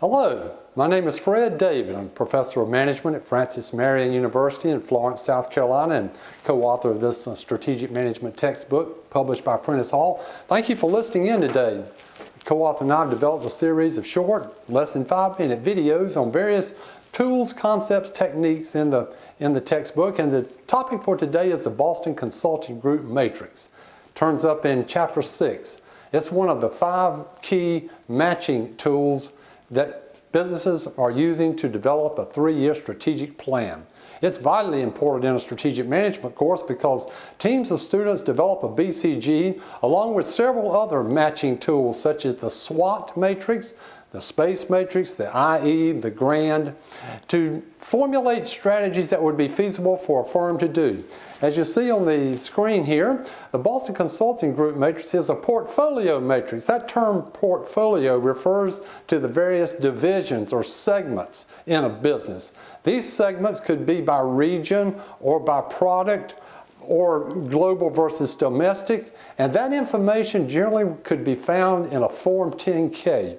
Hello, my name is Fred David. I'm Professor of Management at Francis Marion University in Florence, South Carolina, and co-author of this strategic management textbook published by Prentice Hall. Thank you for listening in today. The co-author and I have developed a series of short, less than 5-minute videos on various tools, concepts, techniques in the textbook, and the topic for today is the Boston Consulting Group Matrix. Turns up in Chapter 6. It's one of the 5 key matching tools that businesses are using to develop a 3-year strategic plan. It's vitally important in a strategic management course because teams of students develop a BCG along with several other matching tools such as the SWOT matrix, the SPACE matrix, the IE, the GRAND, to formulate strategies that would be feasible for a firm to do. As you see on the screen here, the Boston Consulting Group Matrix is a portfolio matrix. That term portfolio refers to the various divisions or segments in a business. These segments could be by region or by product or global versus domestic, and that information generally could be found in a Form 10-K.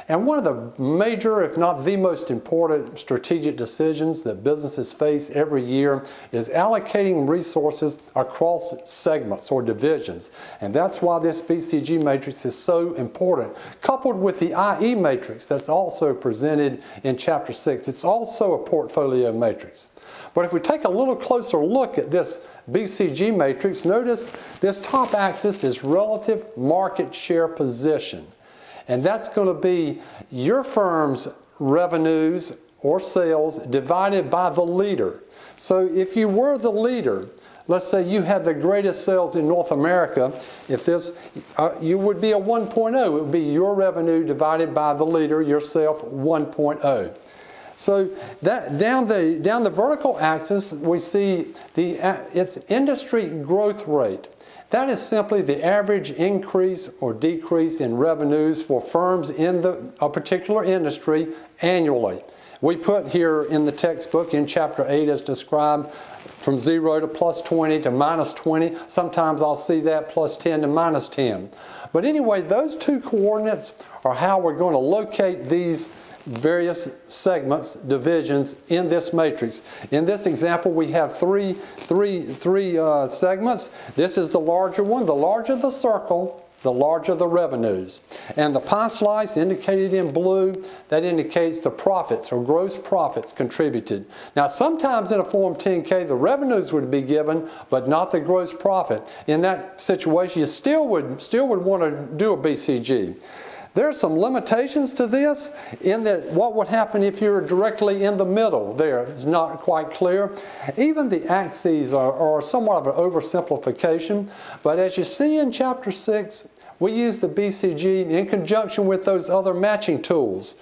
And one of the major, if not the most important strategic decisions that businesses face every year is allocating resources across segments or divisions. And that's why this BCG matrix is so important. Coupled with the IE matrix that's also presented in Chapter 6, it's also a portfolio matrix. But if we take a little closer look at this BCG matrix, notice this top axis is relative market share position. And that's going to be your firm's revenues or sales divided by the leader. So if you were the leader, let's say you had the greatest sales in North America, if this, you would be a 1.0. It would be your revenue divided by the leader, yourself, 1.0. So that down the vertical axis, we see its industry growth rate. That is simply the average increase or decrease in revenues for firms in a particular industry annually. We put here in the textbook in Chapter 8 as described from 0 to plus 20 to minus 20. Sometimes I'll see that plus 10 to minus 10. But anyway, those two coordinates are how we're going to locate these various segments, divisions in this matrix. In this example, we have three segments. This is the larger one. The larger the circle, the larger the revenues. And the pie slice indicated in blue, that indicates the profits or gross profits contributed. Now, sometimes in a Form 10-K, the revenues would be given, but not the gross profit. In that situation, you still would want to do a BCG. There are some limitations to this in that what would happen if you were directly in the middle there is not quite clear. Even the axes are somewhat of an oversimplification, but as you see in Chapter 6, we use the BCG in conjunction with those other matching tools,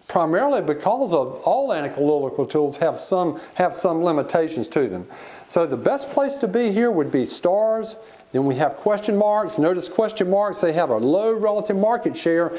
primarily because of all analytical tools have some limitations to them. So the best place to be here would be stars. Then we have question marks. Notice question marks, they have a low relative market share,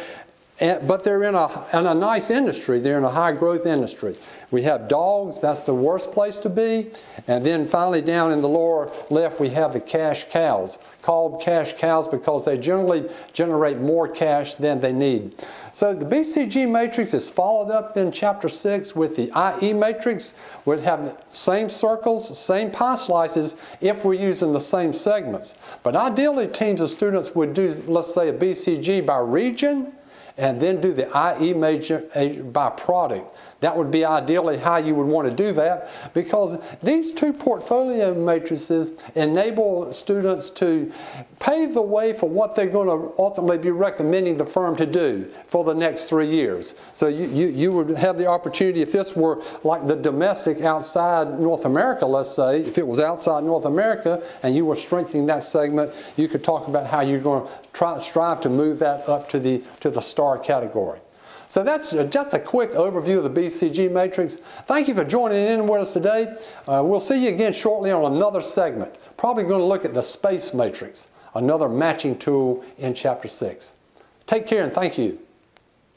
but they're in a nice industry. They're in a high growth industry. We have dogs, that's the worst place to be. And then finally down in the lower left we have the cash cows, called cash cows because they generally generate more cash than they need. So the BCG matrix is followed up in Chapter 6 with the IE matrix. We'd have same circles, same pie slices if we're using the same segments. But ideally teams of students would do, let's say, a BCG by region, and then do the IE matrix by product. That would be ideally how you would want to do that, because these two portfolio matrices enable students to pave the way for what they're going to ultimately be recommending the firm to do for the next 3 years. So you would have the opportunity, if this were like the domestic outside North America, let's say, if it was outside North America and you were strengthening that segment, you could talk about how you're going to strive to move that up to the star category. So that's just a quick overview of the BCG matrix. Thank you for joining in with us today. We'll see you again shortly on another segment. Probably going to look at the SPACE matrix, another matching tool in Chapter 6. Take care and thank you.